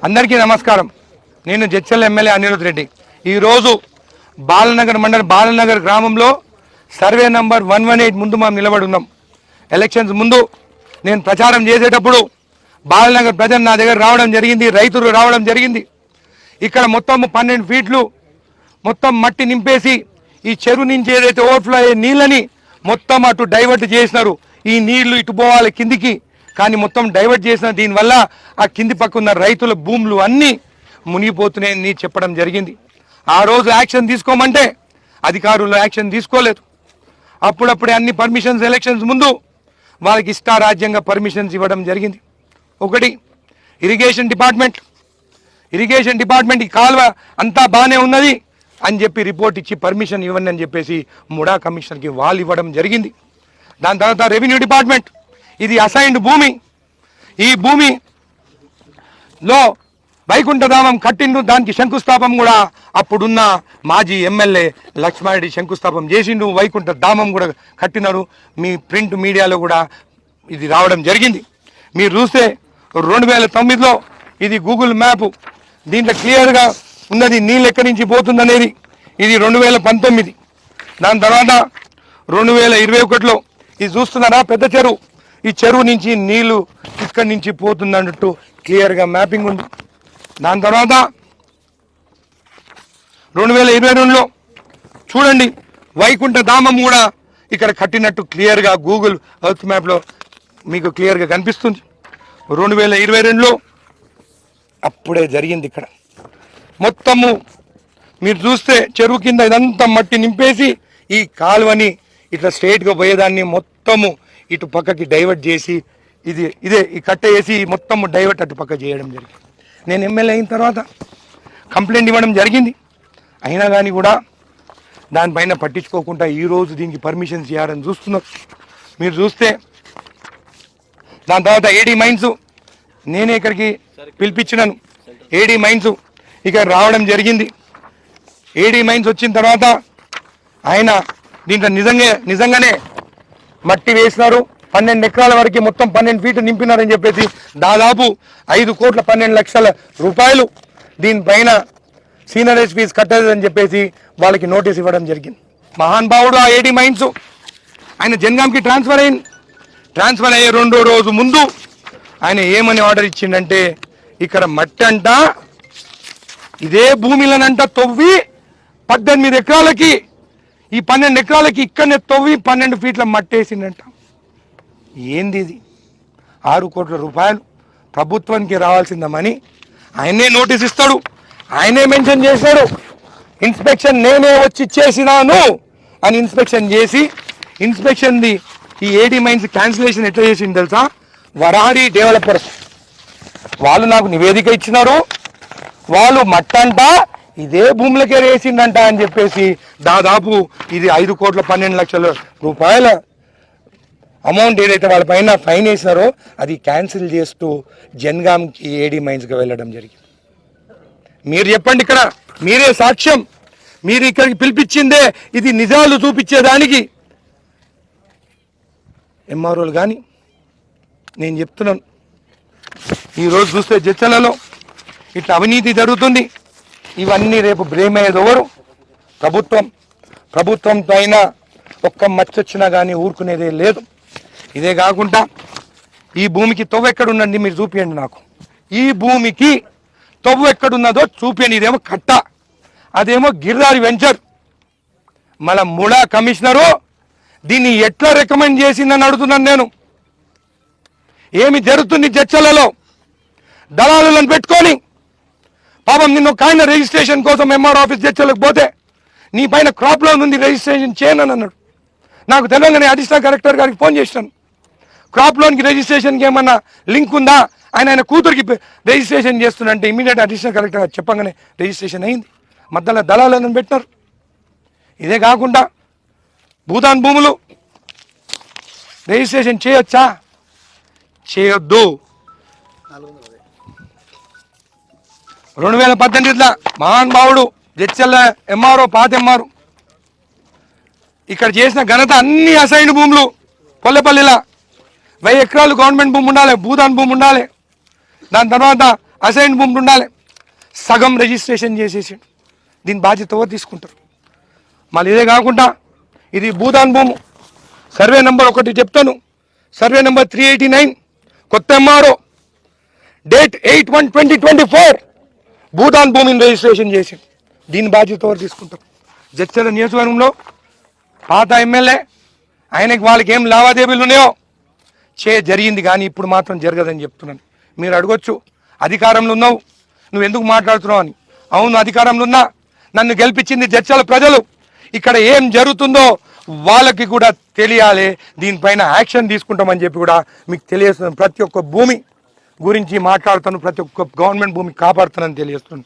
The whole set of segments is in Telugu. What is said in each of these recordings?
అందరికీ నమస్కారం. నేను జడ్చర్ల ఎమ్మెల్యే అనిరుద్ రెడ్డి. ఈరోజు బాలనగర్ మండలం బాలనగర్ గ్రామంలో సర్వే నంబర్ 118 ముందు మనం నిలబడి ఉన్నాం. ఎలక్షన్స్ ముందు నేను ప్రచారం చేసేటప్పుడు బాలనగర్ ప్రజలు నా దగ్గర రావడం జరిగింది, రైతులు రావడం జరిగింది. ఇక్కడ మొత్తం 12 ఫీట్లు మొత్తం మట్టి నింపేసి ఈ చెరువు నుంచి ఏదైతే ఓవర్ఫ్లో అయ్యే నీళ్ళని మొత్తం అటు డైవర్ట్ చేసినారు. ఈ నీళ్లు ఇటు పోవాలి కిందికి, కానీ మొత్తం డైవర్ట్ చేసిన దీనివల్ల ఆ కింది పక్క ఉన్న రైతుల భూములు అన్నీ మునిగిపోతున్నాయని చెప్పడం జరిగింది. ఆ రోజు యాక్షన్ తీసుకోమంటే అధికారులు యాక్షన్ తీసుకోలేదు. అప్పుడప్పుడే అన్ని పర్మిషన్స్ ఎలక్షన్స్ ముందు వాళ్ళకి ఇష్టారాజ్యంగా పర్మిషన్స్ ఇవ్వడం జరిగింది. ఒకటి ఇరిగేషన్ డిపార్ట్మెంట్ ఈ కాలువ అంతా బాగానే ఉన్నది అని చెప్పి రిపోర్ట్ ఇచ్చి పర్మిషన్ ఇవ్వండి అని చెప్పేసి ముడా కమిషనర్కి వాళ్ళు ఇవ్వడం జరిగింది. దాని తర్వాత రెవెన్యూ డిపార్ట్మెంట్, ఇది అసైన్డ్ భూమి. ఈ భూమిలో వైకుంఠధామం కట్టిండు, దానికి శంకుస్థాపం కూడా అప్పుడున్న మాజీ ఎమ్మెల్యే లక్ష్మారెడ్డి శంకుస్థాపం చేసిండు. వైకుంఠధామం కూడా కట్టినారు. మీ ప్రింట్ మీడియాలో కూడా ఇది రావడం జరిగింది. మీరు చూస్తే 2009లో ఇది గూగుల్ మ్యాప్, దీంట్లో క్లియర్గా ఉన్నది నీళ్ళు ఎక్కడి నుంచి పోతుందనేది. ఇది 2019. దాని తర్వాత 2021లో ఇది చూస్తున్నారా, పెద్ద చెరువు. ఈ చెరువు నుంచి నీళ్లు ఇక్కడి నుంచి పోతుందన్నట్టు క్లియర్గా మ్యాపింగ్ ఉంది. దాని తర్వాత 2022లో చూడండి, వైకుంఠధామం కూడా ఇక్కడ కట్టినట్టు క్లియర్గా గూగుల్ ఎర్త్ మ్యాప్లో మీకు క్లియర్గా కనిపిస్తుంది. 2022లో అప్పుడే జరిగింది. ఇక్కడ మొత్తము మీరు చూస్తే చెరువు కింద ఇదంతా మట్టి నింపేసి ఈ కాలువని ఇట్లా స్ట్రైట్గా పోయేదాన్ని మొత్తము ఇటు పక్కకి డైవర్ట్ చేసి ఇదే ఈ కట్ట వేసి మొత్తము డైవర్ట్ అటు పక్క చేయడం జరిగింది. నేను ఎమ్మెల్యే అయిన తర్వాత కంప్లైంట్ ఇవ్వడం జరిగింది. అయినా కానీ కూడా దానిపైన పట్టించుకోకుండా ఈరోజు దీనికి పర్మిషన్స్ ఇవ్వాలని చూస్తున్నారు. మీరు చూస్తే దాని తర్వాత ఏడీ మైన్స్ నేనే ఇక్కడికి పిలిపించినాను. ఏడీ మైన్స్ ఇక్కడ రావడం జరిగింది. ఏడీ మైన్స్ వచ్చిన తర్వాత ఆయన దీంట్లో నిజంగానే మట్టి వేసినారు. 12 ఎకరాల వరకు మొత్తం 12 ఫీట్లు నింపినారని చెప్పేసి దాదాపు 5,12,00,000 రూపాయలు దీనిపైన సీనరేజ్ ఫీజు కట్టలేదని చెప్పేసి వాళ్ళకి నోటీస్ ఇవ్వడం జరిగింది. మహాన్ భావుడు ఆ ఏడీ మైన్స్ ఆయన జనగాంకి ట్రాన్స్ఫర్ అయ్యే 2వ రోజు ముందు ఆయన ఏమని ఆర్డర్ ఇచ్చిండంటే, ఇక్కడ మట్టి అంట ఇదే భూమిలనంట తవ్వి 18 ఎకరాలకి ఈ 12 ఎకరాలకి ఇక్కడనే తవ్వి 12 ఫీట్ల మట్టేసిందంట. ఏంది ఇది? 6 కోట్ల రూపాయలు ప్రభుత్వానికి రావాల్సిన మనీ ఆయనే నోటీస్ ఇస్తాడు, ఆయనే మెన్షన్ చేశాడు. ఇన్స్పెక్షన్ నేనే వచ్చి చేసినాను అని ఇన్స్పెక్షన్ చేసి ఇన్స్పెక్షన్ది ఈ ఏడీ మైన్స్ క్యాన్సిలేషన్ ఎట్లా చేసింది తెలుసా? వరాడి డెవలపర్స్ వాళ్ళు నాకు నివేదిక ఇచ్చినారు, వాళ్ళు మట్టంట ఇదే భూములకే వేసిందంట అని చెప్పేసి దాదాపు ఇది 5,12,00,000 రూపాయల అమౌంట్ ఏదైతే వాళ్ళ పైన ఫైన్ వేసినారో అది క్యాన్సిల్ చేస్తూ జన్గామ్కి ఏడీ మైన్స్కి వెళ్ళడం జరిగింది. మీరు చెప్పండి, ఇక్కడ మీరే సాక్ష్యం, మీరు ఇక్కడికి పిలిపించిందే ఇది నిజాలు చూపించేదానికి. ఎంఆర్ఓలు కానీ నేను చెప్తున్నాను, ఈరోజు చూస్తే జడ్చర్లలో ఇట్లా అవినీతి జరుగుతుంది. ఇవన్నీ రేపు బ్లేమ్ అయ్యేది ఎవరు? ప్రభుత్వంతో అయినా ఒక్క మచ్చొచ్చినా కానీ ఊరుకునేదే లేదు. ఇదే కాకుండా ఈ భూమికి తవ్వు ఎక్కడున్నది మీరు చూపించండి నాకు. ఈ భూమికి తవ్వు ఎక్కడున్నదో చూపించండి. ఇదేమో కట్ట, అదేమో గిర్రారి వెంచర్. మళ్ళా ముడా కమిషనరు దీన్ని ఎట్లా రికమెండ్ చేసిందని అడుగుతున్నాను నేను. ఏమి జరుగుతుంది జడ్చర్లలో? దళారులను పెట్టుకొని పాపం నిన్న ఒక ఆయన రిజిస్ట్రేషన్ కోసం ఎంఆర్ ఆఫీస్ జడ్చర్లకు పోతే నీ పైన క్రాప్ లోన్ ఉంది రిజిస్ట్రేషన్ చేయనని అన్నాడు. నాకు తెలియగానే అడిషనల్ కలెక్టర్ గారికి ఫోన్ చేసినాను. క్రాప్ లోన్కి రిజిస్ట్రేషన్కి ఏమన్నా లింక్ ఉందా? ఆయన కూతురికి రిజిస్ట్రేషన్ చేస్తున్నంటే ఇమీడియట్ అడిషనల్ కలెక్టర్ గారు చెప్పగానే రిజిస్ట్రేషన్ అయింది. మధ్యలో దళాలను పెట్టినారు. ఇదే కాకుండా భూదాన్ భూములు రిజిస్ట్రేషన్ చేయొచ్చా? చేయొద్దు. 2018లో మహాన్ భావుడు జడ్చర్ల ఎంఆర్ఓ పాత ఎంఆర్ఓ ఇక్కడ చేసిన ఘనత. అన్ని అసైన్డ్ భూములు కొల్లపల్లిలో 1000 ఎకరాలు గవర్నమెంట్ భూమి ఉండాలి, భూదాన్ భూమి ఉండాలి. దాని తర్వాత అసైన్ భూములు ఉండాలి, సగం రిజిస్ట్రేషన్ చేసేసి దీని బాధ్యత ఎవరు తీసుకుంటారు? మళ్ళీ ఇదే కాకుండా ఇది భూదాన్ భూము, సర్వే నెంబర్ ఒకటి చెప్తాను, సర్వే నెంబర్ 389 కొత్త ఎంఆర్ఓ డేట్ 8/1/2024 భూదాన్ భూమిని రిజిస్ట్రేషన్ చేసి దీని బాధ్యత ఎవరు తీసుకుంటారు? జడ్చర్ల నియోజకవర్గంలో పాత ఎమ్మెల్యే ఆయనకి వాళ్ళకి ఏం లావాదేవీలు ఉన్నాయో జరిగింది, కానీ ఇప్పుడు మాత్రం జరగదని చెప్తున్నాను. మీరు అడగొచ్చు, అధికారంలో ఉన్నావు నువ్వు ఎందుకు మాట్లాడుతున్నావు అని. అవును, అధికారంలో ఉన్నా, నన్ను గెలిపించింది జడ్చర్ల ప్రజలు. ఇక్కడ ఏం జరుగుతుందో వాళ్ళకి కూడా తెలియాలి, దీనిపైన యాక్షన్ తీసుకుంటామని చెప్పి కూడా మీకు తెలియజేస్తున్నాను. ప్రతి ఒక్క భూమి గురించి మాట్లాడుతాను, ప్రతి ఒక్క గవర్నమెంట్ భూమి కాపాడుతానని తెలియజేస్తున్నాను.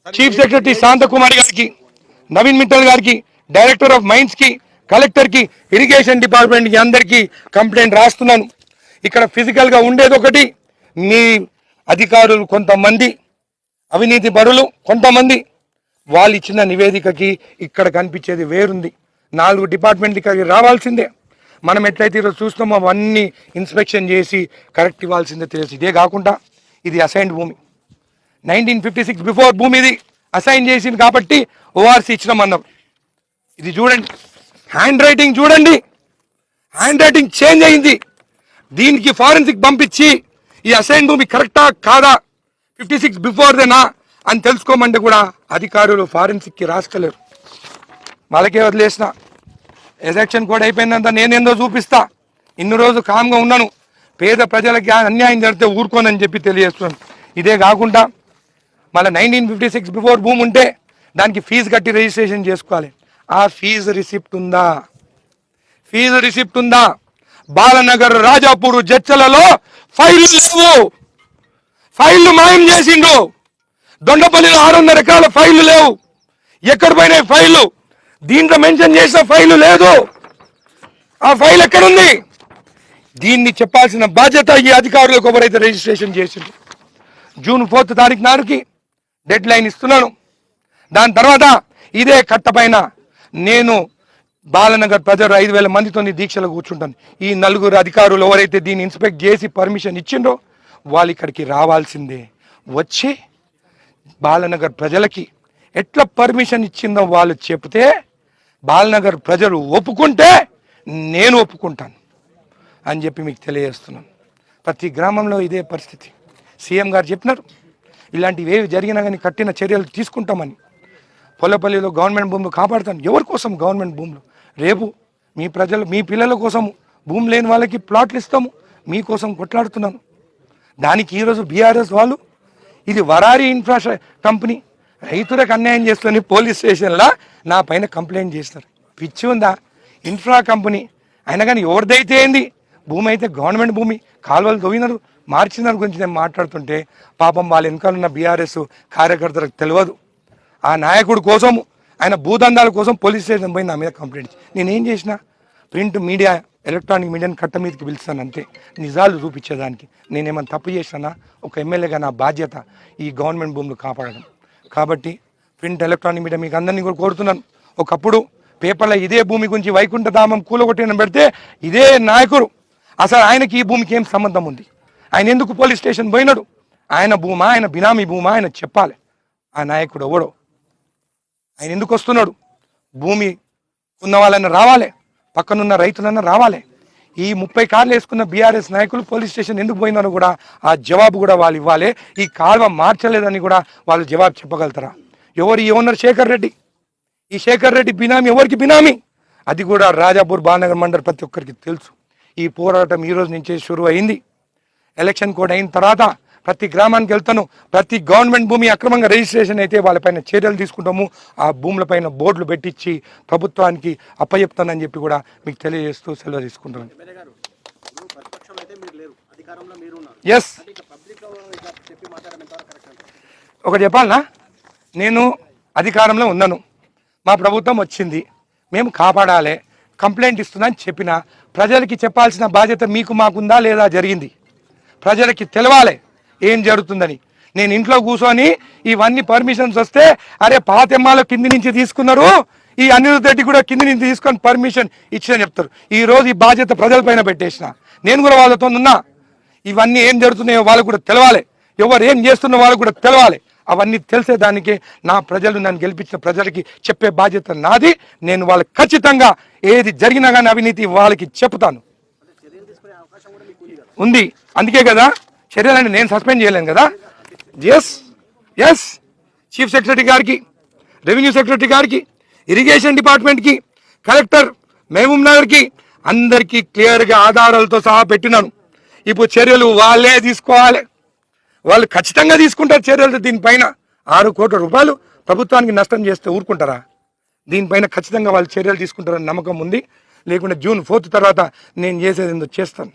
చీఫ్ సెక్రటరీ శాంతకుమారి గారికి, నవీన్ మిట్టల్ గారికి, డైరెక్టర్ ఆఫ్ మైన్స్కి, కలెక్టర్కి, ఇరిగేషన్ డిపార్ట్మెంట్కి అందరికీ కంప్లైంట్ రాస్తున్నాను. ఇక్కడ ఫిజికల్గా ఉండేది ఒకటి, మీ అధికారులు కొంతమంది అవినీతి పరులు, కొంతమంది వాళ్ళు ఇచ్చిన నివేదికకి ఇక్కడ కనిపించేది వేరుంది. 4 డిపార్ట్మెంట్ ఇక్కడికి రావాల్సిందే. మనం ఎట్లయితే ఈరోజు చూస్తామో అవన్నీ ఇన్స్పెక్షన్ చేసి కరెక్ట్ ఇవ్వాల్సిందే తెలుసు. ఇదే కాకుండా ఇది అసైన్డ్ భూమి, 1956 బిఫోర్ భూమి ఇది అసైన్ చేసింది కాబట్టి ఓఆర్సీ ఇచ్చినామన్నారు. ఇది చూడండి, హ్యాండ్ రైటింగ్ చూడండి, హ్యాండ్ రైటింగ్ చేంజ్ అయింది. దీనికి ఫారెన్సిక్ పంపించి ఈ అసైన్ భూమి కరెక్టా కాదా, 56 బిఫోర్దేనా అని తెలుసుకోమంటే కూడా అధికారులు ఫారెన్సిక్కి రాసుకోలేరు. వాళ్ళకే వదిలేసిన. ఎలక్షన్ కూడా అయిపోయిందంత నేనేందో చూపిస్తా. ఇన్ని రోజు కామ్గా ఉన్నాను, పేద ప్రజలకి అన్యాయం జరిగితే ఊరుకోనని చెప్పి తెలియజేస్తున్నాను. ఇదే కాకుండా మళ్ళీ 1956 బిఫోర్ భూమి ఉంటే దానికి ఫీజు కట్టి రిజిస్ట్రేషన్ చేసుకోవాలి. ఆ ఫీజు రిసిప్ట్ ఉందా? ఫీజు రిసిప్ట్ ఉందా? బాలనగర్, రాజాపూర్, జడ్చలలో ఫైళ్లు లేవు, ఫైళ్లు మాయం చేసిండు. దొండపల్లిలో 600 ఎకరాల ఫైళ్లు లేవు. ఎక్కడ పోయినాయి ఫైళ్లు? దీంట్లో మెన్షన్ చేసిన ఫైలు లేదు. ఆ ఫైల్ ఎక్కడుంది? దీన్ని చెప్పాల్సిన బాధ్యత ఈ అధికారులకు ఎవరైతే రిజిస్ట్రేషన్ చేసింది. జూన్ 4వ తారీఖు నాడుకి డెడ్ లైన్ ఇస్తున్నాను. దాని తర్వాత ఇదే కట్టపైన నేను బాలనగర్ ప్రజలు 5,000 మందితో దీక్షలు కూర్చుంటాను. ఈ 4 అధికారులు ఎవరైతే దీన్ని ఇన్స్పెక్ట్ చేసి పర్మిషన్ ఇచ్చిండ్రో వాళ్ళు ఇక్కడికి రావాల్సిందే. వచ్చి బాలనగర్ ప్రజలకి ఎట్లా పర్మిషన్ ఇచ్చిందో వాళ్ళు చెప్తే, బాలనగర్ ప్రజలు ఒప్పుకుంటే నేను ఒప్పుకుంటాను అని చెప్పి మీకు తెలియజేస్తున్నాను. ప్రతి గ్రామంలో ఇదే పరిస్థితి. సీఎం గారు చెప్పినారు, ఇలాంటివి ఏవి జరిగినా కానీ కఠిన చర్యలు తీసుకుంటామని. పొల్లపల్లిలో గవర్నమెంట్ భూములు కాపాడుతాను. ఎవరి కోసం గవర్నమెంట్ భూములు? రేపు మీ ప్రజలు, మీ పిల్లల కోసము భూమి లేని వాళ్ళకి ప్లాట్లు ఇస్తాము, మీకోసం కొట్లాడుతున్నాను. దానికి ఈరోజు బీఆర్ఎస్ వాళ్ళు ఇది వరారి ఇన్ఫ్రా కంపెనీ రైతులకు అన్యాయం చేస్తుంది, పోలీస్ స్టేషన్లో నా పైన కంప్లైంట్ చేస్తారు. పిచ్చి ఉందా? ఇన్ఫ్రా కంపెనీ అయినా కానీ ఎవరిదైతే ఏంది, భూమి అయితే గవర్నమెంట్ భూమి, కాలువలు తవ్వినారు, మార్చినారు గురించి నేను మాట్లాడుతుంటే పాపం వాళ్ళ వెనకాల ఉన్న బీఆర్ఎస్ కార్యకర్తలకు తెలియదు. ఆ నాయకుడి కోసం, ఆయన భూదందాల కోసం పోలీస్ స్టేషన్ పోయి నా మీద కంప్లైంట్. నేనేం చేసిన? ప్రింట్ మీడియా, ఎలక్ట్రానిక్ మీడియాని కట్ట మీదకి పిలుస్తాను అంతే, నిజాలు చూపించేదానికి. నేనేమైనా తప్పు చేసినా ఒక ఎమ్మెల్యేగా నా బాధ్యత ఈ గవర్నమెంట్ భూములు కాపాడడం. కాబట్టి ప్రింట్, ఎలక్ట్రానిక్ మీడియా మీకు అందరినీ కూడా కోరుతున్నాను. ఒకప్పుడు పేపర్లో ఇదే భూమి గురించి వైకుంఠధామం కూలగొట్టిన పెడితే ఇదే నాయకుడు అసలు ఆయనకి ఈ భూమికి ఏం సంబంధం ఉంది, ఆయన ఎందుకు పోలీస్ స్టేషన్ పోయినాడు, ఆయన భూమా, ఆయన బినామీ భూమా, ఆయన చెప్పాలి. ఆ నాయకుడు ఎవడో, ఆయన ఎందుకు వస్తున్నాడు, భూమి ఉన్న వాళ్ళని రావాలి, పక్కనున్న రైతులన్నా రావాలి. ఈ 30 కార్లు వేసుకున్న బీఆర్ఎస్ నాయకులు పోలీస్ స్టేషన్ ఎందుకు పోయినారో కూడా ఆ జవాబు కూడా వాళ్ళు ఇవ్వాలి. ఈ కాల్వ మార్చలేదని కూడా వాళ్ళు జవాబు చెప్పగలుగుతారా? ఎవరు ఈ ఓనర్? శేఖర్ రెడ్డి. ఈ శేఖర్ రెడ్డి బినామీ ఎవరికి బినామీ? అది కూడా రాజాపూర్, బాలనగర్ మండల్ ప్రతి ఒక్కరికి తెలుసు. ఈ పోరాటం ఈ రోజు నుంచే షురు అయింది. ఎలక్షన్ కోడ్ అయిన తర్వాత ప్రతి గ్రామానికి వెళ్తాను. ప్రతి గవర్నమెంట్ భూమి అక్రమంగా రిజిస్ట్రేషన్ అయితే వాళ్ళపైన చర్యలు తీసుకుంటాము. ఆ భూములపైన బోర్డులు పెట్టించి ప్రభుత్వానికి అప్పచెప్తానని చెప్పి కూడా మీకు తెలియజేస్తూ సెలవు తీసుకుంటాను. ఎస్, ఒకటి చెప్పాలనా, నేను అధికారంలో ఉన్నాను, మా ప్రభుత్వం వచ్చింది, మేము కాపాడాలి, కంప్లైంట్ ఇస్తున్నా అని చెప్పిన ప్రజలకి చెప్పాల్సిన బాధ్యత మీకు మాకుందా లేదా? జరిగింది. ప్రజలకి తెలవాలి ఏం జరుగుతుందని. నేను ఇంట్లో కూర్చొని ఇవన్నీ పర్మిషన్స్ వస్తే అరే పాతెమ్మాలో కింది నుంచి తీసుకున్నారు, ఈ అనిరుద్ధ రెడ్డి కూడా కింది నుంచి తీసుకొని పర్మిషన్ ఇచ్చిన చెప్తారు. ఈ రోజు ఈ బాధ్యత ప్రజలపైన పెట్టేసిన, నేను కూడా వాళ్ళతో ఉన్నా. ఇవన్నీ ఏం జరుగుతున్నాయో వాళ్ళకు కూడా తెలవాలి. ఎవరు ఏం చేస్తున్న వాళ్ళకు కూడా తెలవాలి. అవన్నీ తెలిసేదానికే నా ప్రజలు నన్ను గెలిపించిన ప్రజలకి చెప్పే బాధ్యత నాది. నేను వాళ్ళకి ఖచ్చితంగా ఏది జరిగినా కానీ అవినీతి వాళ్ళకి చెప్తాను ఉంది. అందుకే కదా చర్యలని నేను సస్పెండ్ చేయలేను కదా. ఎస్ చీఫ్ సెక్రటరీ గారికి, రెవెన్యూ సెక్రటరీ గారికి, ఇరిగేషన్ డిపార్ట్మెంట్కి, కలెక్టర్ మహబూబ్ నగర్కి అందరికీ క్లియర్గా ఆధారాలతో సహా పెట్టినాను. ఇప్పుడు చర్యలు వాళ్ళే తీసుకోవాలి. వాళ్ళు ఖచ్చితంగా తీసుకుంటారు చర్యలు. దీనిపైన 6 కోట్ల రూపాయలు ప్రభుత్వానికి నష్టం చేస్తే ఊరుకుంటారా? దీనిపైన ఖచ్చితంగా వాళ్ళు చర్యలు తీసుకుంటారని నమ్మకం ఉంది. లేకుంటే June 4 తర్వాత నేను చేసేది చేస్తాను.